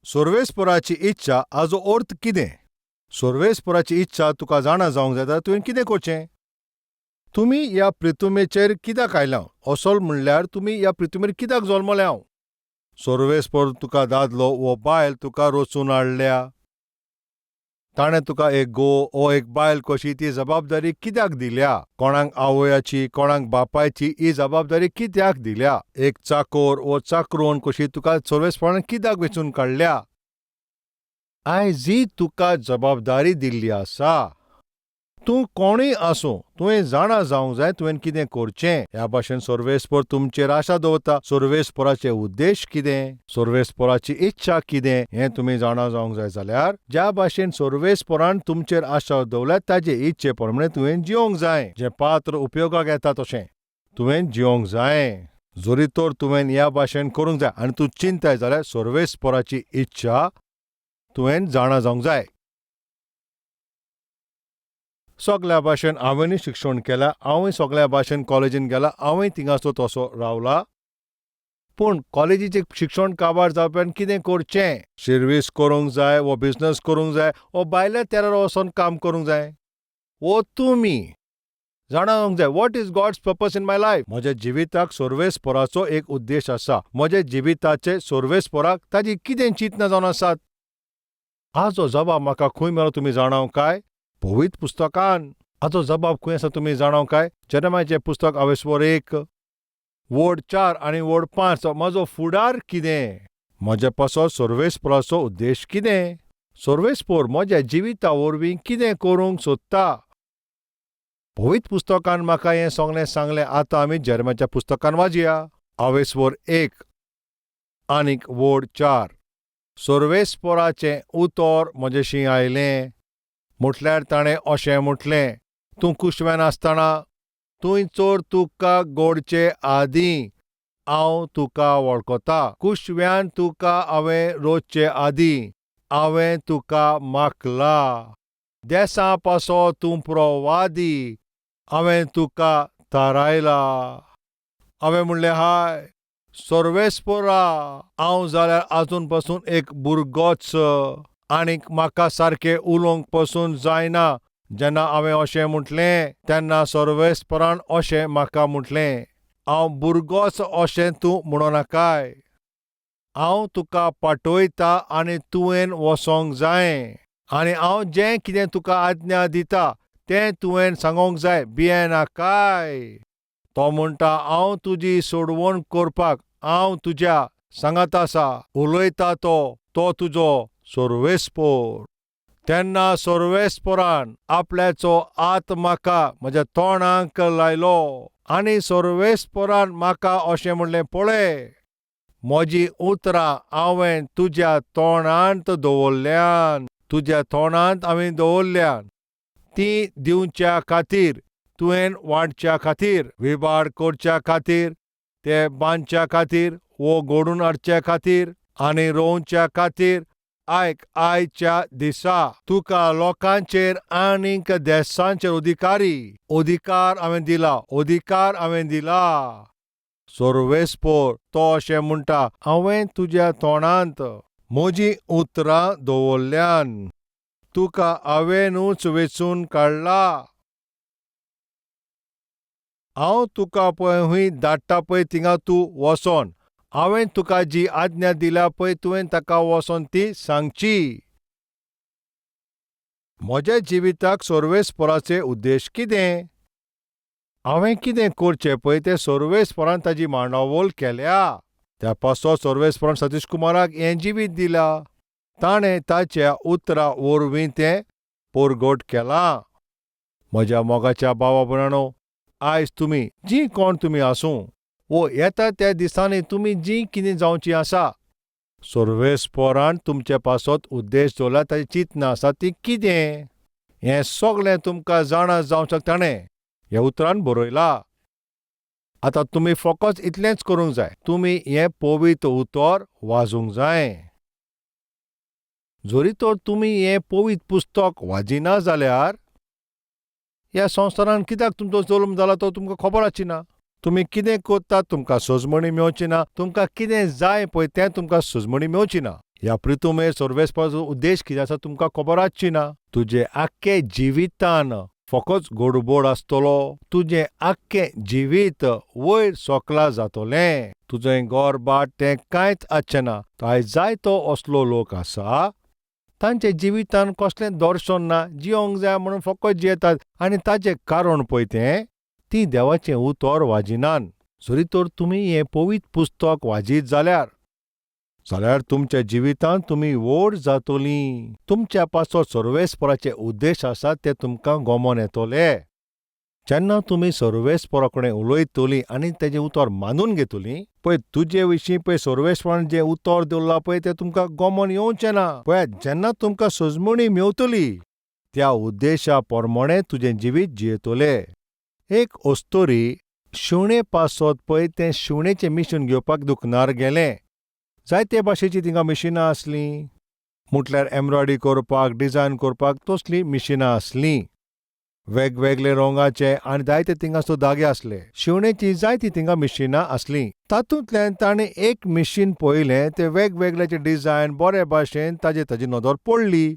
सोर्वेस्पोराची इच्छा हाचो अर्थ कितें? सोर्वेस्पोराची इच्छा तुका जाणा जावंक जाय जाल्यार तुवें कितें करचें? तुमी ह्या पृथ्वीचेर कित्याक आयल्या? असो म्हणल्यार तुमी ह्या पृथ्वीचेर कित्याक जल्मल्या? सोर्वेस्पोर तुका दादलो वो बायल तुका रचून हाडल्या. ताणें तुका एक घोव ओ एक बायल कशी ती जबाबदारी कित्याक दिल्या? कोणाक आवयाची कोणाक बापायची ही जबाबदारी कित्याक दिल्या? एक चाकोर वो चाकरून कशी तुका सोर्वेस्पोरान कित्याक वेंचून काडल्या? आयज जी तुका जबाबदारी दिल्ली आसा, तूं कोणूय आसूं, तुवें जाणा जावंक जाय तुवें कितें करचें. ह्या भाशेन सोर्वेस्पोर तुमचेर आशा दवरता. सोर्वेस्पोराचे उद्देश कितें? सोर्वेस्पोराची इच्छा कितें हें तुमी जाणा जावंक जाय जाल्यार ज्या भाशेन सोर्वेस्पोरान तुमचेर आशा दवरल्या ताचे इच्छे प्रमाणें तुवें जिवंक जाय. जें पात्र उपयोगाक येता तशें तुवें जिवंक जाय. जोरी तर तुवें ह्या भाशेन करूंक जाय आनी तूं चिंताय जाल्यार सोर्वेस्पोराची इच्छा तुवें जाणा जावंक जाय. सगळ्या भाशेन हांवेंय शिक्षण केलां, हांवूय सगळ्या भाशेन कॉलेजीन गेलां, हांवूय थिंगासो तसो रावला. पूण कॉलेजीचें शिक्षण काबार जावपान कितें करचें? सर्वीस करूंक जाय वो बिझनस करूंक जाय वो भायल्या तेरार वचोन काम करूंक जाय? वो तुमी जाणा जावंक जाय what is God's purpose in my life. म्हज्या जिविताक सोर्वेस्पोराचो एक उद्देश आसा. म्हज्या जिविताचे सोर्वेस्पोराक ताजी कितें चिंतना जावन आसात? हाचो जबाब म्हाका खंय मेळ्ळो तुमी जाणाव काय? पवित्र पुस्तकान. हाचो जबाब खंय आसा तुमी जाणाव काय? जेरेमायाचें पुस्तक अवेस्पोर 1 वड 4 आनी वड 5. म्हजो फुडार कितें? म्हजे पासत सोर्वेस्पोराचो उद्देश कितें? सोर्वेस्पोर म्हज्या जिविता वरवीं कितें करूंक सोदता? पवित्र पुस्तकान म्हाका हें सगळें सांगलें. आतां आमी जेरेमायाच्या पुस्तकान वाचुया. अवेस्पोर 1 आनीक वड 4. सोर्वेस्पोराचें उतर म्हजेशी आयलें. म्हटल्यार ताणें अशें म्हटलें, तूं कुशव्यान आसतना तुंय चोर तुका गोडचे आदीं हांव तुका वळखता. कुशव्यान तुका हांवें रोचचे आदीं हांवें तुका मागला. देसां पासो तूं प्रवादी हांवें तुका थारायला. हांवें म्हणलें हाय सोर्वेस्पोरा, हांव जाल्यार आजून पासून एक भुरगोच आनीक म्हाका सारकें उलोवंक पासून जायना. जेन्ना हांवें अशें म्हटलें तेन्ना सोर्वेस्पोरान अशें म्हाका म्हटलें, हांव भुरगोच अशें तूं म्हणनाकाय. हांव तुका पाठयता आनी तुवें वचोंक जाय. आनी हांव जें कितें तुका आज्ञा दिता तें तुवें सांगोंक जाय, भियेनाकाय. तो म्हणटा हांव तुजी सोडवण करपाक हांव तुज्या सांगात आसा. उलयता तो तुजो सोर्वेस्पोर. तेन्ना सोर्वेस्पोरान आपल्याचो हात म्हाका म्हज्या तोंडाक लायलो आनी सोर्वेस्पोरान म्हाका अशें म्हणलें, पळय म्हजी उतरां हांवें तुज्या तोंडांत दवरल्यान. तुज्या तोंडांत हांवें दवरल्यान. ती दिवच्या खातीर, तुवें वाडच्या खातीर, विबाड करच्या खातीर, ते बांदच्या खातीर वो घडोवन हाडच्या खातीर आनी रोवच्या खातीर. आयक, आयच्या दिसा तुका लोकांचेर आनीक देशांचेर अधिकार हांवें दिला. सोर्वेस्पोर तो अशें म्हणटा, हांवें तुज्या तोंडांत म्हजीं उतरां दवरल्यान. तुका हांवेंनूच वेंचून काडला. हांव तुका पळय हूंय धाडटा पळय थिंगा तूं वचोन. हांवें तुका जी आज्ञा दिल्या पळय तुवें ताका वचोन ती सांगची. म्हज्या जिविताक सोर्वेस्पोराचे उद्देश कितें? हांवें कितें करचें पळय तें सोर्वेस्पोरान ताजी मांडावळ केल्या. त्या पासत सोर्वेस्पोरान सतीश कुमाराक हें जिवीत दिलां. ताणें ताच्या उतरां वरवीं तें परगट केलां. म्हज्या मोगाच्या भावा भयणांनो, आयज तुमी जी कोण तुमी आसूं वो येता त्या दिसांनी तुमी जी कितें जावचीं आसा, सोर्वेस्पोरान तुमचे पासत उद्देश दवरला ताची चिंतना आसा ती कितें? हें सगळें तुमकां जाणा जावचें ताणें ह्या उतरान बरयलां. आतां तुमी फकत इतलेंच करूंक जाय, तुमी हें पवित्र उतर वाचूंक जाय. जोरी तर तुमी हें पवित्र पुस्तक वाचिना जाल्यार ह्या संवसारान कित्याक तुमचो जल्म जाला तो तुमकां खबर आसची ना. तुमी कितें करतात तुमकां सजमणी मेळची ना. तुमकां कितें जाय पळय तें तुमकां सजमणी मेळची ना. ह्या पृथ्वीमेर सर्वेस्पाचो उद्देश कितें आसा तुमकां खबर आसची ना. तुजे आख्खे जिवितान फकत गोडबोड आसतलो. तुजें आख्खें जिवीत वयर सोकला जातोलें. तुजें घर बाट तें कांयच आसचें ना. आयज जायतो असलो लोक आसा तांचे जिवितान कसलें दर्शन ना. जियोंक जाय म्हणून फकत जियेतात आनी ताचें कारण पळय तें ती देवाचें उतर वाजिनान. जरी तर तुमी हें पवित्र पुस्तक वाजीत जाल्यार तुमच्या जिवितांत तुमी व्हड जातलीं. तुमच्या पासो सर्वेस्पराचे उद्देश आसा ते तुमकां गोमोन येतोले. जेन्ना तुमी सर्वेस्परा कडेन उलयतलीं आनी तेजें उतर मानून घेतलीं पळय तुजे विशीं पळय सर्वेस्परान जें उतर दिल्लां पळय तें तुमकां गोमोन येवचें ना. पळयात जेन्ना तुमकां सजमणी मेवतली त्या उद्देशा प्रमाणें तुजें जिवीत जियेतलें. एक अस्तोरी शिवणे पासत पळय तें शिवणेचें मिशीन घेवपाक दुकानार गेलें. जायते भाशेचीं तिंगा मिशिनां आसलीं. म्हटल्यार एम्ब्रॉयडरी करपाक डिझायन करपाक तसलीं मिशिनां आसलीं. वेगवेगळे रंगाचे आनी जायते थिंगासर दागे आसले. शिवणेचीं जायतीं थिंगा मिशिनां आसलीं. तातूंतल्यान ताणें एक मिशीन पळयलें. तें वेगवेगळ्याचे डिझायन बरे भाशेन ताजी नदर पडली.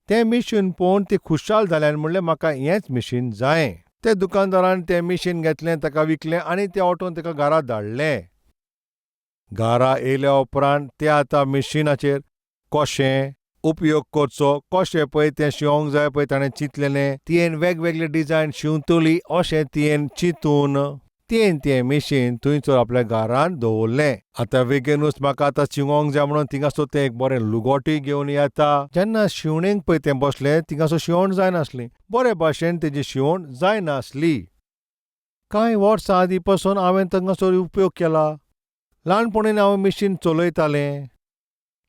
तें मिशीन पळोवन ती खुशाल जाल्यान म्हणलें म्हाका हेंच मिशीन जाय. ते दुकानदारान तें मिशीन घेतलें ताका विकलें आनी तें ऑटोन ताका घरा धाडलें. घरा येयल्या उपरांत तें आतां मिशिनाचेर कशें उपयोग करचो कशें पळय तें शिवंक जाय पळय ताणें चिंतलेलें. तियेन वेगवेगळे डिझायन शिंवतली अशें तियेन चिंतून तियेन तें मिशीन थंयसर आपल्या घरांत दवरलें. आतां बेगीनूच म्हाका आतां शिवंक जाय म्हणून थिंगासर तें एक बरें लुगोटूय घेवन येता. जेन्ना शिवणेक पळय तें बसलें थिंगासर शिवण जायनासलीं. बरे भाशेन तेजी शिवण जायनासली. कांय वर्सां आदीं पासून हांवें थिंगासर उपयोग केला. ल्हानपणीन हांव मिशीन चलयतालें.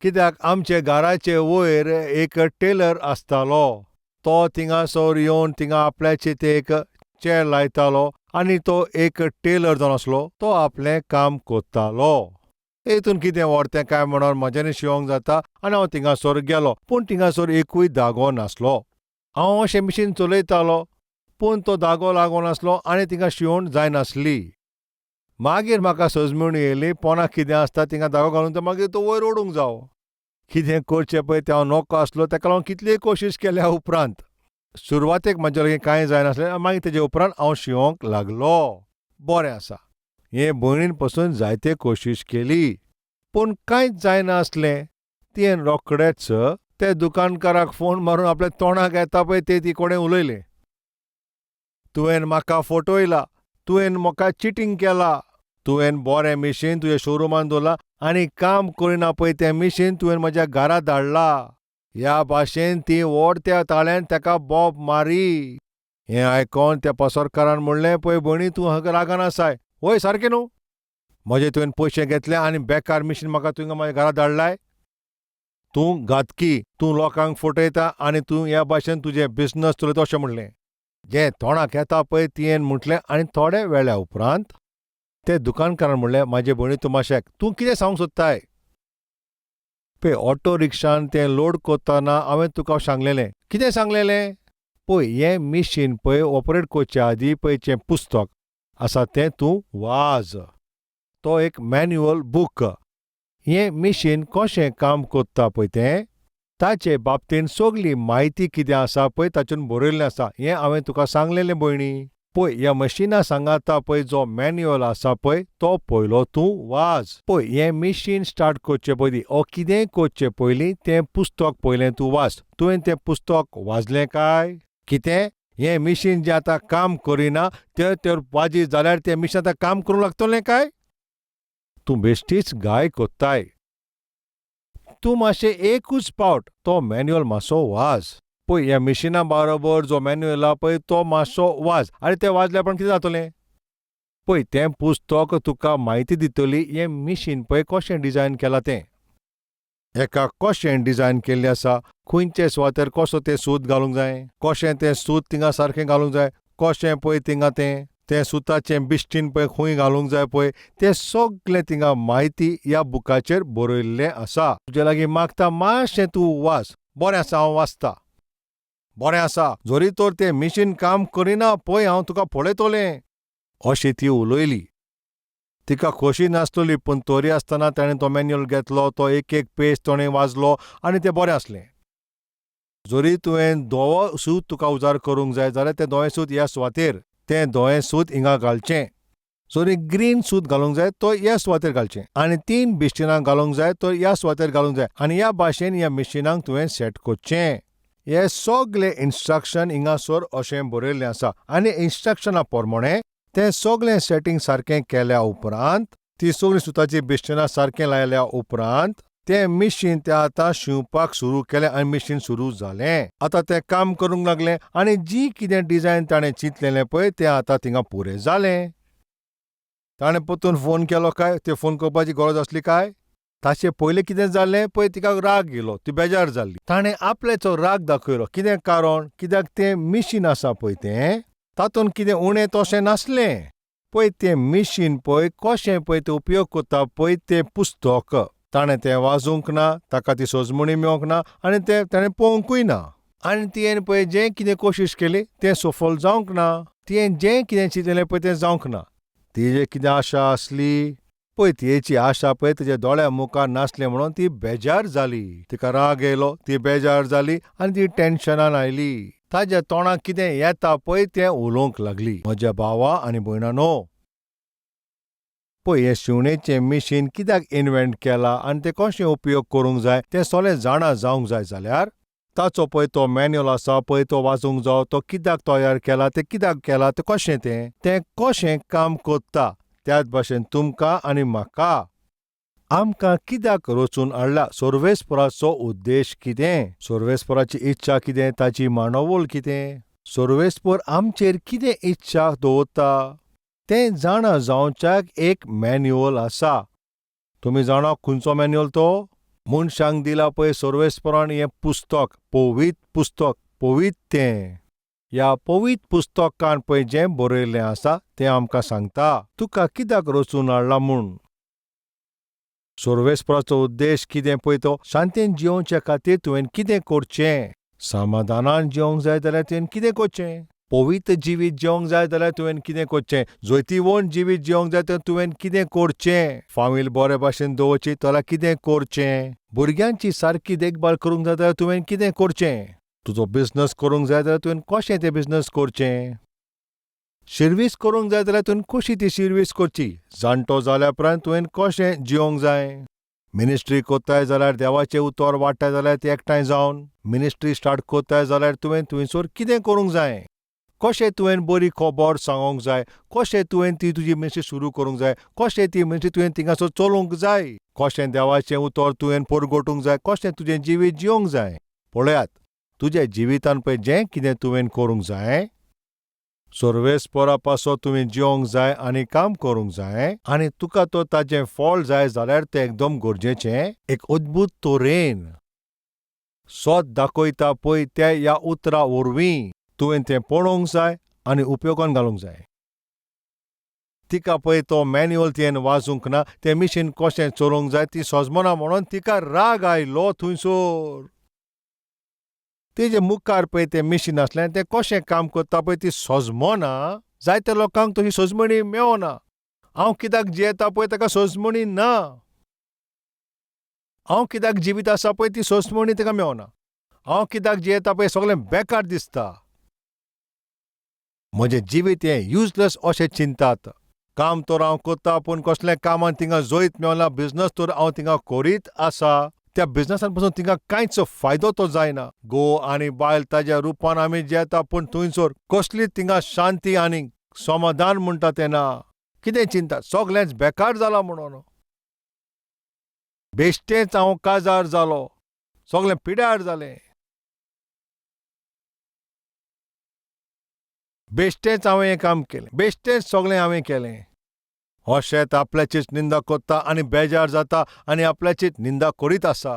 कित्याक आमचे घराचे वयर एक टेलर आसतालो. तो थिंगासर येवन थिंगा आपल्याची ते एक चेर लायतालो आनी तो एक टेलर जावन आसलो. तो आपलें काम कोत्तालो. हेतून कितें व्हरतें काय म्हणून म्हज्यानी शिवंक जाता आनी हांव थिंगासर गेलो. पूण थिंगासर एकूय दागो नासलो. हांव अशें मिशीन चलयतालो पूण तो दागो लागो नासलो आनी थिंगा शिवण जायनासली. मागीर म्हाका सजमणी येयली पोंदाक कितें आसता थिंगा दागो घालून तो मागीर तो वयर ओडूंक जावो. कितें करचें पळय तें हांव नॉको आसलो. ताका लागून कितलीय कोशिश केल्या उपरांत सुरवातेक म्हाजे लागीं कांय जायनासलें. मागीर तेजे उपरांत हांव शिवंक लागलो. बरें आसा. हे भयणीन पासून जायते कोशिश केली पूण कांयच जायनासलें. तियेन रोखडेच ते दुकानकाराक फोन मारून आपल्या तोंडाक येता पळय ते ती कोणें उलयलें. तुवें म्हाका फटयला. तुवें म्हाका चिटींग केला. तुवें बरें मिशीन तुज्या शोरुमान दवरलां आनी काम करिना पळय तें मिशीन तुवें म्हज्या घरा धाडलां. ह्या भाशेन ती व्हडत्या ताळ्यान ताका बोब मारी. हें आयकोन त्या पासरकारान म्हणलें पळय भयणी तूं हाका रागान आसाय. वय सारकें न्हू. म्हजे तुवें पयशे घेतले आनी बेकार मिशीन म्हाका तुवें म्हाज्या घरा धाडलाय. तूं घातकी. तूं लोकांक फटयता आनी तूं ह्या भाशेन तुजें बिझनस चलयता अशें म्हणलें. जें तोंडाक येता पळय तियेन म्हटलें आनी थोड्या वेळा उपरांत ते दुकानकारान म्हणलें म्हाजे भयणी तूं तूं कितें सांगूंक सोदताय. पळय ऑटो रिक्षान तें लोड करतना हांवें तुका सांगलेलें. कितें सांगलेलें पळय हें मिशीन पळय ऑपरेट करच्या आदीं पळय जें पुस्तक आसा तें तूं वाच. तो एक मॅन्युअल बूक. हें मिशीन कशें काम कोत्ता पळय तें ताचे बाबतीन सगळी म्हायती कितें आसा पळय तातूंत बरयल्लें आसा. हें हांवें तुका सांगलेलें भयणी. पळय ह्या मशिना सांगाता पळय जो मॅन्युअल आसा पळय तो पयलो तूं वाच. पळय हें मिशीन स्टार्ट करचे पयलीं ओ कितेंय करचे पयलीं तें पुस्तक पयलें तूं वाच. तुवें तें पुस्तक वाचलें काय. कितें हें मिशीन जें आतां काम करिना तें तर वाजीत जाल्यार तें मिशीन आतां काम करूंक लागतलें काय. तूं बेश्टीच घाय कोत्ताय. तूं मातशें एकूच पावट तो मॅन्युअल मातसो वाच. पळय ह्या मिशिना बरोबर जो मॅन्युअल आहा पळय तो मातसो वाच आनी तें वाचल्या उपरांत कितें जातलें पळय तें पुस्तक तुका म्हायती दितली हें मिशीन पळय कशें डिझायन केलां तें. हेका कशें डिझायन केल्लें आसा. खंयचे सुवातेर कसो तें सूत घालूंक जाय. कशें तें सूत थिंगा सारकें घालूंक जाय. कशें पळय थिंगा तें सुताचें बिश्टीन पळय खंय घालूंक जाय पळय तें सगळें थिंगा म्हायती ह्या बुकाचेर बरयल्लें आसा. तुजे लागीं मागता मातशें तूं वाच. बरें आसा हांव वाचतां. बरें आसा. जरी तर तें मिशीन काम करिना पळय हांव तुका पळयतलें. अशी ती उलयली. तिका खोशी नासतली पूण तोरी आसतना ताणें तो मॅन्युअल घेतलो, तो एक एक पेज ताणें वाचलो आनी तें बरें आसलें. जरी तुवें धवो सूत तुका उजार करूंक जाय जाल्यार तें धवें सूत ह्या सुवातेर, तें धवें सूत हिंगा घालचें. जरी ग्रीन सूत घालूंक जाय तो ह्या सुवातेर घालचें आनी 3 बिश्टिनां घालूंक जाय तो ह्या सुवातेर घालूंक जाय आनी ह्या भाशेन ह्या मिशिनाक तुवें सेट करचें. हे सगळे इन्स्ट्रक्शन हिंगासर अशें बरयल्लें आसा आनी इन्स्ट्रक्शना प्रमाणें तें सगळें सेटिंग सारकें केल्या उपरांत, ती सगळीं सुताची बिश्टिनां सारकें लायल्या उपरांत तें मिशीन तें आतां शिंवपाक सुरू केलें आनी मिशीन सुरू जालें. आतां तें काम करूंक लागलें आनी जी कितें डिझायन ताणें चिंतलेलें पळय तें आतां थिंगा पुरें जालें. ताणें परतून फोन केलो काय, ते फोन करपाची गरज आसली काय? ताचे पयलें कितें जालें पळय, तिका राग येयलो, ती बेजार जाल्ली. ताणें आपलेचो राग दाखयलो. कितें कारण? कित्याक तें मिशीन आसा पळय तें, तातूंत कितें उणें तशें नासलें. पळय तें मिशीन पळय कशें पळय तें उपयोग करता पळय तें पुस्तक, ताणें तें वाचूंक ना, ताका ती सोजमणी मेळोंक ना आनी तें ताणें पळोवंकूय ना. आनी तियेन पळय जें कितें कोशिश केली तें सफल जावंक ना. तियेन जें कितें चिंतलेलें पळय तें जावंक ना. तिजे कितें आशा आसली पळय, तियेची आशा पळय तेजे दोळ्या मुखार नासलें म्हणून ती बेजार जाली. तिका राग येयलो, ती बेजार जाली आनी ती टेन्शनान आयली. ताज्या तोंडाक कितें येता पळय तें उलोवंक लागली. म्हज्या भावा आनी भयणानो, पळय हें शिवणेचें मिशीन कित्याक इन्व्हेंट केलां आनी तें कशें उपयोग करूंक जाय तें सगळें जाणा जावंक जाय जाल्यार ताचो पळय तो मॅन्युअल आसा पळय तो वाचूंक जावो. तो कित्याक तयार केला, तें कित्याक केला, तें कशें तें कशें काम करता. त्याच भाशेन तुमकां आनी म्हाका आमकां कित्याक रचून हाडला, सर्वेस्पराचो उद्देश कितें, सर्वेस्पराची इच्छा कितें, ताची मांडवळ कितें, सर्वेस्पर आमचेर कितें इच्छा दवरता तें जाणा जावच्याक एक मॅन्युअल आसा. तुमी जाणा खंयचो मॅन्युअल तो? मनशांक दिला पळय सर्वेस्परान हें पुस्तक, पवित्र पुस्तक, पवित्र तें. ह्या पवित्र पुस्तकान पळय जें बरयल्लें आसा तें आमकां सांगता तुका कित्याक रचून हाडला म्हूण. सर्वेस्पराचो उद्देश कितें पळय तो शांतेन जियोवचे खातीर तुवें कितें करचें, समाधानान जियोंक जाय जाल्यार तुवें कितें करचें, पवित्र जिवीत जियोंक जाय जाल्यार तुवें कितें करचें, जोयतीवंत जिवीत जियोंक जाय जाल्यार तुवें कितें करचें, फामील बरे भाशेन दवरची जाल्यार कितें करचें, भुरग्यांची सारकी देखभाल करूंक जाय जाल्यार तुवें कितें करचें, तुजो बिझनस करूंक जाय जाल्यार तुवें कशें तें बिझनस करचें, सर्वीस करूंक जाय जाल्यार तुवें कशी ती सर्वीस करची, जाणटो जाल्या उपरांत तुवें कशें जियोंक जाय, मिनिस्ट्री कोत्ताय जाल्यार देवाचें उतर वाडटाय जाल्यार ते एकठांय जावन मिनिस्ट्री स्टार्ट कोत्ताय जाल्यार तुवें थंयसर कितें करूंक जाय, कशें तुवें बरी खबर सांगोंक जाय, कशें तुवें ती तुजी मिनिस्ट्री सुरू करूंक जाय, कशें ती मिनिस्ट्री तुवें थिंगासर चलोवंक जाय, कशें देवाचें उतर तुवें परगोटूंक जाय, कशें तुजें जिवीत जियोंक जाय. पळयात, तुज्या जिवितान पळय जें कितें तुवें करूंक जाय, सर्वेस्परा पासो तुवें जियोंक जाय आनी काम करूंक जाय आनी तुका तो ताजें फळ जाय जाल्यार तें एकदम गरजेचें एक अद्भुत तरेन सोद दाखयता पळय त्या ह्या उतरा वरवीं तुवें तें पळोवंक जाय आनी उपयोगान घालूंक जाय. तिका पळय तो मॅन्युअल तियेन वाचूंक ना, तें मिशीन कशें चलोवंक जाय ती सोजमना म्हणून तिका राग आयलो थंयसर. तेजे मुखार पळय तें मिशीन आसलें तें कशें काम करता पळय ती सोजमना, जायत्या लोकांक तशी सोजमणी मेळना. हांव कित्याक जियेता पळय ताका सोजमणी ना. हांव कित्याक जिवीत आसा पळय ती सोजमणी ताका मेळना. हांव कित्याक जियेता पळय सगळें बेकार दिसता. म्हजें जिवीत हें युजलेस अशें चिंतात. काम तर हांव करता पूण कसलें कामान थिंगा जोयत मेळना. बिझनस तर हांव थिंगा करीत आसा, त्या बिझनसान पासून थिंगा कांयच फायदो तो जायना. घोव आनी बायल ताज्या रुपान आमी जियेता पूण थंयसर कसलीच थिंगा शांती आनी समाधान म्हणटा तें ना. कितें चिंता, सगळेंच बेकार जालां म्हणून. बेश्टेच हांव काजार जालो, सगळें पिड्यार जालें. बेश्टेच हांवें हें काम केलें, बेश्टेच सगळें हांवें केलें. अशेंच आपल्याचीच निंदा करता आनी बेजार जाता आनी आपल्याचीच निंदा करीत आसा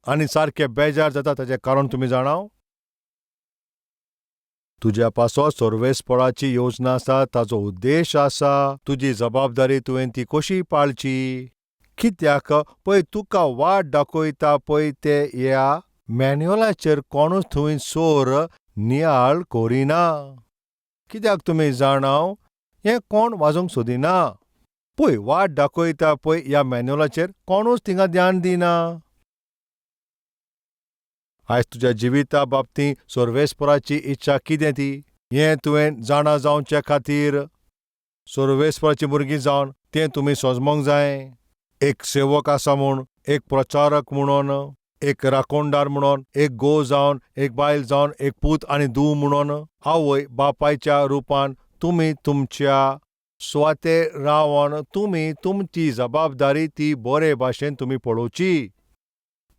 आनी सारकें बेजार जाता. ताचें कारण तुमी जाणा? तुज्या पासो सर्वेस्पराची योजना आसा, ताचो उद्देश आसा, तुजी जबाबदारी तुवें ती कशी पाळची. कित्याक पळय तुका वाट दाखयता पळय ते ह्या मॅन्युअलाचेर कोणूच थंयसर नियाळ करिना. कित्याक तुमी जाणा, हें कोण वाचूंक सोदिना. पळय वाट दाखयता पळय ह्या मॅन्युअलाचेर कोणूच थिंगा ध्यान दिना. आयज तुज्या जिविता बाबतींत सर्वेस्पराची इच्छा कितें ती हें तुवें जाणा जावचे खातीर सर्वेस्पराची भुरगीं जावन तें तुमी सोजमोंक जाय. एक सेवक आसा म्हूण, एक प्रचारक म्हणून, एक राखणदार म्हणून, एक घोव जावन, एक बायल जावन, एक पूत आनी धूव म्हणून आवय बापायच्या रुपान तुमी तुमच्या स्वातेर रावन तुमी तुमची जबाबदारी ती बरे भाशेन तुमी पळोवची.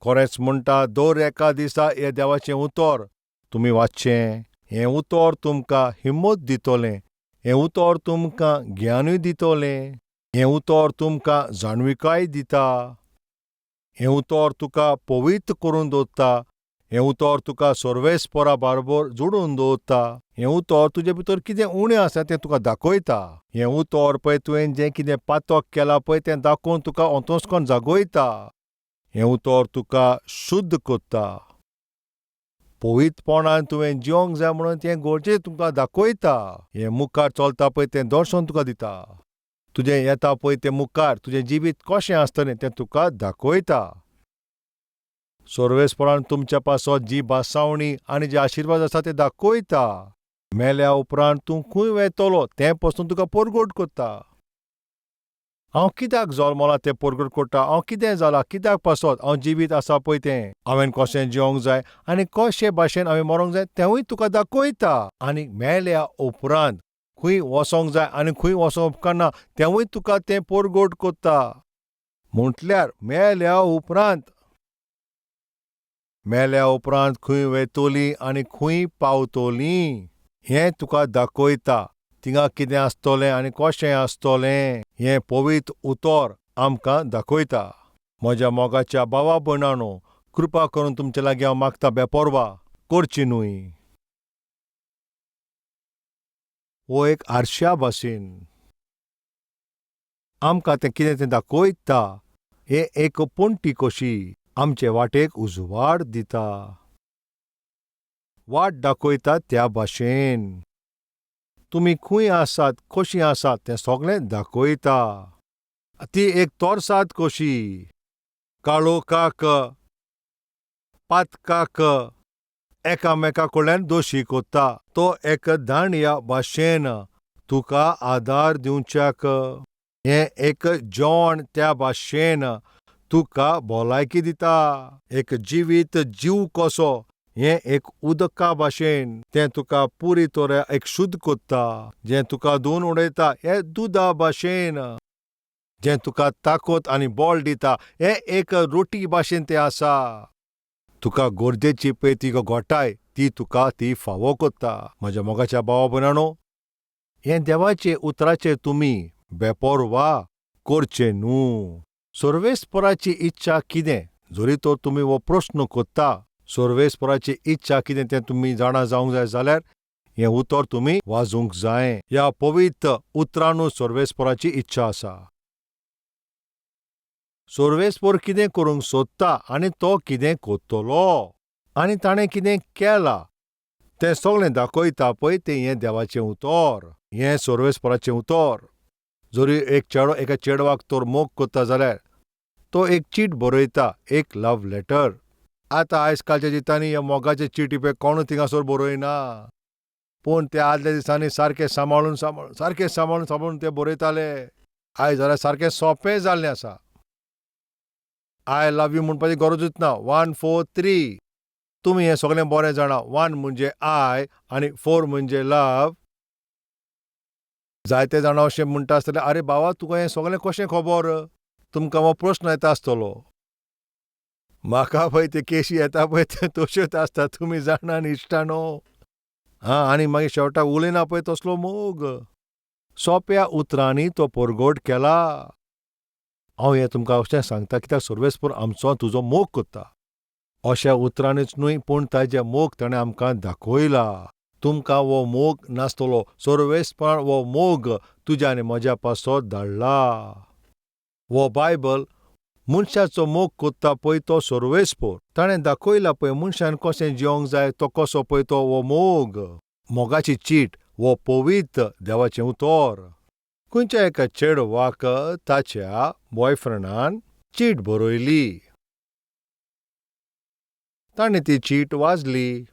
खरेंच म्हणटा दर एका दिसा हें देवाचें उतर तुमी वाचचें. हें उतर तुमकां हिम्मत दितलें. हें उतर तुमकां ज्ञानूय दितलें. हें उतर तुमकां जाणविकाय दिता. हें उतर तुका पवित्र करून दवरता. हें उतर तुका सर्वेस्परा बरोबर जोडून दवरता. हें उतर तुजे भितर कितें उणें आसा तें तुका दाखयता. हें उतर पळय तुवें जें कितें पातक केलां पळय तें दाखोवन तुका अंतस्करण जागयता. हें उतर तुका शुद्ध करता. पवित्रपणान तुवें जिवंक जाय म्हणून तें गरजेचें तुका दाखयता. हें मुखार चलता पळय तें दर्शन तुका दिता. तुजें येता पळय तें मुखार तुजें जिवीत कशें आसतलें तें तुका दाखयता. सर्वेस्परान तुमच्या पासत जी बासावणी आनी जे आशिर्वाद आसा ते दाखयता. मेल्या उपरांत तूं खंय वेतलो तें पासून तुका परगट करता. हांव कित्याक जल्मलां तें परगट करता. हांव कितें जालां कित्याक पासत हांव जिवीत आसा पळय तें हांवें कशें जिवंक जाय आनी कशे भाशेन हांवें मरोंक जाय तेंवूय तुका दाखयता. आनी मेल्या उपरांत खंय वसोंक जाय आनी खंय वसोंक उपकारना तेंवूय तुका तें परगट करता. म्हटल्यार मेल्या उपरांत खंय वेतोलीं आनी खंय पावतलीं हें तुका दाखयता. थिंगा कितें आसतलें आनी कशें आसतलें हें पवित्र उतर आमकां दाखयता. म्हज्या मोगाच्या भावा भयणांनो, कृपा करून तुमचे लागीं हांव मागता बेपरवा करची न्हय. वो एक आरशा भाशेन आमकां तें कितें तें दाखयता. हें एक पणटी कशी आमचे वाटेक उजवाड दिता. वाट दाखयता त्या भाशेन तुमी खंय आसात कशीं आसात तें सगळें दाखयता. ती एक तोरसाद कशी काळोखाक पातकाक एकामेका कडल्यान दोशी कोत्ता. तो एक धाण ह्या भाशेन तुका आदार दिवच्याक. हें एक जेवण त्या भाशेन तुका भलायकी दिता. एक जिवीत जीव कसो हें एक उदका भाशेन तें तुका पुरी तोऱ्या एक शुद्ध कोत्ता. जें तुका धुवन उडयता हें दुदा भाशेन. जें तुका ताकत आनी बळ दिता हें एक रोटी भाशेन तें आसा. तुका गरजेची पळय ती घोटाय ती तुका ती फावो कोत्ता. म्हज्या मोगाच्या भावा भयणांनो, हें देवाचे उतराचेर तुमी बेपरवा करचें न्हू. सर्वेस्पराची इच्छा कितें जरी तर तुमी हो प्रस्न कोत्ता. सर्वेस्पराची इच्छा कितें तें तुमी जाणा जावंक जाय जाल्यार हें उतर तुमी वाजूंक जाय. ह्या पवित्र उतरानूच सर्वेस्पराची इच्छा आसा. सर्वेस्पर कितें करूंक सोदता आनी तो कितें कोत्तलो आनी ताणें कितें केलां तें सगळें दाखयता पळय तें हें देवाचें उतर. हें सर्वेस्पराचें उतर. जरी एक चेडो एका चेडवाक तर मोग कोत्ता जाल्यार तो एक चीट बरयता, एक लव लेटर. आतां आयज कालच्या जितांनी ह्या मोगाचे चिटी पळय कोण थिंगासर बरयना. पूण ते आदल्या दिसांनी सारकें सांबाळून ते बरयताले. आयज जाल्यार सारकें सोंपें जाल्लें आसा. आय लव यू म्हणपाची गरजूच ना. 1 4 3 तुमी हें सगळें बरें जाणा. 1 म्हणजे आय आनी 4 म्हणजे लव. जायते जाणां अशें म्हणटा आसतले, आरे बाबा तुका हें सगळें कशें खबर. तुमकां हो प्रस्न येता आसतलो. म्हाका पळय ते केशी येता पळय ते तश्योच आसता तुमी जाणा न्ही इश्टानो. आनी मागीर शेवटाक उलयना पळय तसलो मोग. सोंप्या उतरांनी तो परगट केला. हांव हें तुमकां अशें सांगता कित्याक सर्वेस्पर आमचो तुजो मोग कोत्ता. अशा उतरांनीच न्हय पूण ताजे मोग ताणें आमकां दाखयला. तुमकां हो मोग नासतलो. सर्वेस्परान हो मोग तुज्या आनी म्हज्या पासत धाडला. हो बायबल मनशाचो मोग कोत्ता पळय तो सर्वेस्पर. ताणें दाखयला पळय मनशान कशें जिवंक जाय तो कसो पळय तो हो मोग. मोगाची चीट हो पवित्र देवाचें उतर. खंयच्या एका चेडवाक ताच्या बॉयफ्रेंडान चीट बरयली. ताणें ती चीट वाचली.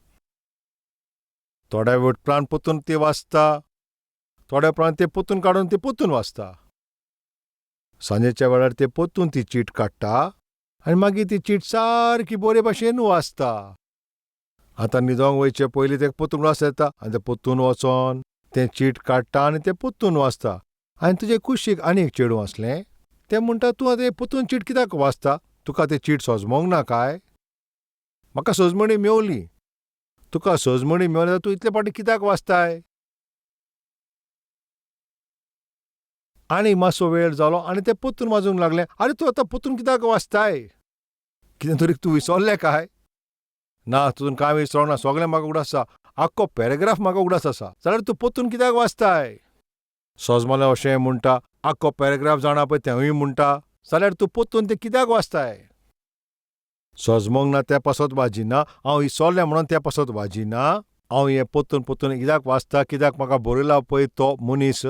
थोड्या वेळ उपरांत परतून ती वाचता. थोड्या उपरांत ते परतून काडून ती परतून वाचता. सांजेच्या वेळार ते परतून ती चीट काडटा आनी मागीर ती चीट सारकी बरे भाशेन वाचता. आतां न्हिदोंक वयचे पयलीं ते परतून वाचता येता आनी ते परतून वचोन तें चीट काडटा आनी तें परतून वाचता. आनी तुजे कुशीक आनी एक चेडूं आसलें. तें म्हणटा तूं आतां परतून चीट कित्याक वाचता? तुका तें चीट सोजमोंक ना काय? म्हाका सोजमणी मेवली. तुका सोजमणी मेवली जाल्यार तूं इतले फावटी कित्याक वाचताय? आनी मातसो वेळ जालो आनी ते परतून वाजूंक लागलें. आरे तूं आतां परतून कित्याक वाचताय? कितें तरी तूं विसरलें काय? ना, तुजून कांय विसरोंक ना. सगळें म्हाका उगडास आसा. आख्खो पॅरेग्राफ म्हाका उगडास आसा. जाल्यार तूं परतून कित्याक वाचताय? सोजमलें अशें म्हणटा, आख्खो पॅरेग्राफ जाणा पळय तेंवूय म्हणटा. जाल्यार तूं परतून तें कित्याक वाचताय? सोजमोंक ना त्या पासत वाजिना. हांव विसरलें म्हणून त्या पासत वाजिना. हांव हें परतून कित्याक वाचता, कित्याक म्हाका बरयला पळय तो मनीस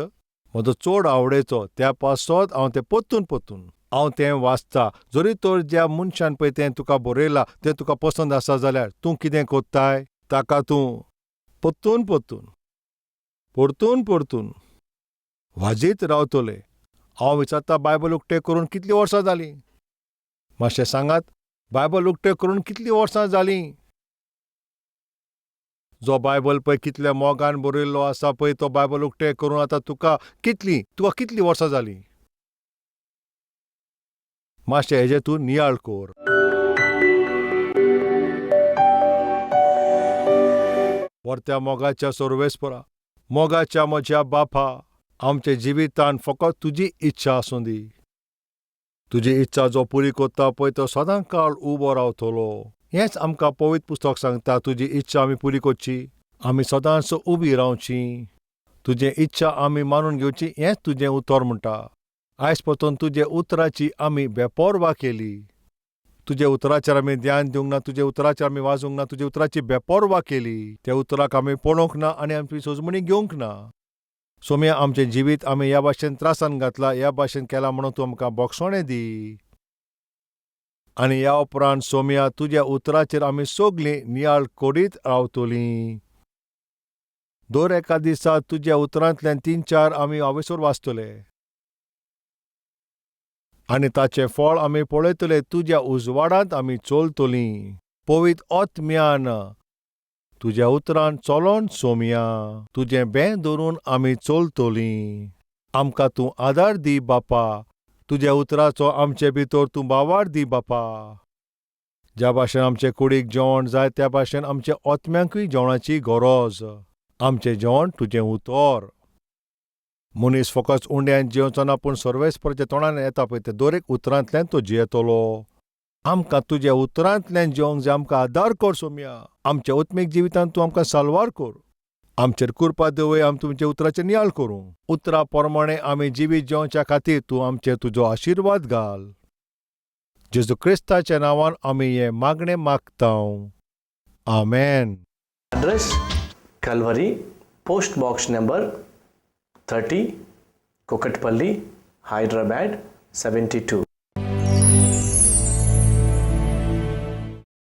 म्हजो चड आवडेचो, त्या पासत हांव तें परतून हांव तें वाचतां. जरी तर ज्या मनशान पळय तें तुका बरयलां तें तुका पसंद आसा जाल्यार तूं कितें कोत्ताय? ताका तूं परतून वाजीत रावतलें. हांव विचारतां, बायबल उक्तें करून कितलीं वर्सां जालीं? मातशें सांगात, बायबल उक्तें करून कितलीं वर्सां जालीं? जो बायबल पळय कितल्या मोगान बरयल्लो आसा पळय तो बायबल उक्तें करून आतां तुका कितलीं वर्सां जालीं? मातशें हेजें तूं नियाळ कर. वर्त्या मोगाच्या सर्वेस्परा, मोगाच्या म्हज्या बापा, आमचे जिवितांत फकत तुजी इच्छा आसूं दी. तुजी इच्छा जो पुरी कोत्ता पळय तो सदां काळ उबो रावतलो. हेंच आमकां पवित्र पुस्तक सांगता. तुजी इच्छा आमी पुरी करची. आमी सदांच उबी रावचीं. तुजें इच्छा आमी मानून घेवची हेंच तुजें उतर म्हणटा. आयज परतून तुजे उतराची आमी बेपर्वा केली. तुजे उतराचेर आमी ध्यान दिवंक ना, तुजे उतराचेर आमी वाजूंक ना, तुजे उतराची बेपर्वा केली. त्या उतराक आमी पळोवंक ना आनी आमची सोजमणी घेवंक ना. सोम्या, आमचें जिवीत आमी ह्या भाशेन त्रासान घातलां, ह्या भाशेन केलां म्हणून तूं आमकां बोगसोणें दी. आनी ह्या उपरांत सोम्या तुज्या उतराचेर आमी सगळीं नियाळ करीत रावतलीं. दर एका दिसा तुज्या उतरांतल्यान 3-4 आमी हावेसर वाचतले. आनी ताचें फळ आमी पळयतले. तुज्या उजवाडांत आमी चलतलीं. पवित्र आत्म्यान तुज्या उतरांत चलोन सोम्या तुजें बें धरून आमी चलतलीं. आमकां तूं आदार दी बापा. तुज्या उतराचो आमचे भितर तूं बावार दी बापा. ज्या भाशेन आमचे कुडीक जेवण जाय त्या भाशेन आमच्या आत्म्यांकूय जेवणाची गरज. आमचें जेवण तुजें उतर. मनीस फकत उंड्यान जेवचो ना पूण सर्वेस्पराच्या तोंडान येता पळय ते दर एक उतरांतल्यान तो जियेतलो. आमकां तुज्या उतरांतल्यान जेवंक जाय. आमकां आदार कर सोम्या. आमच्या आत्मीक जिवितांत तूं आमकां साल्वार कर. आमचेर कृपा दवय. आमी तुमच्या उतराचें नियाळ करूं. उतरा प्रमाणें आमी जिवीत जेवच्या खातीर तूं आमचेर तुजो आशिर्वाद घाल. जेजू क्रिस्ताच्या नांवान आमी हें मागणें मागतांव. आमेन. Address Calvary, Post Box number 30, Kokatpalli, Hyderabad 72.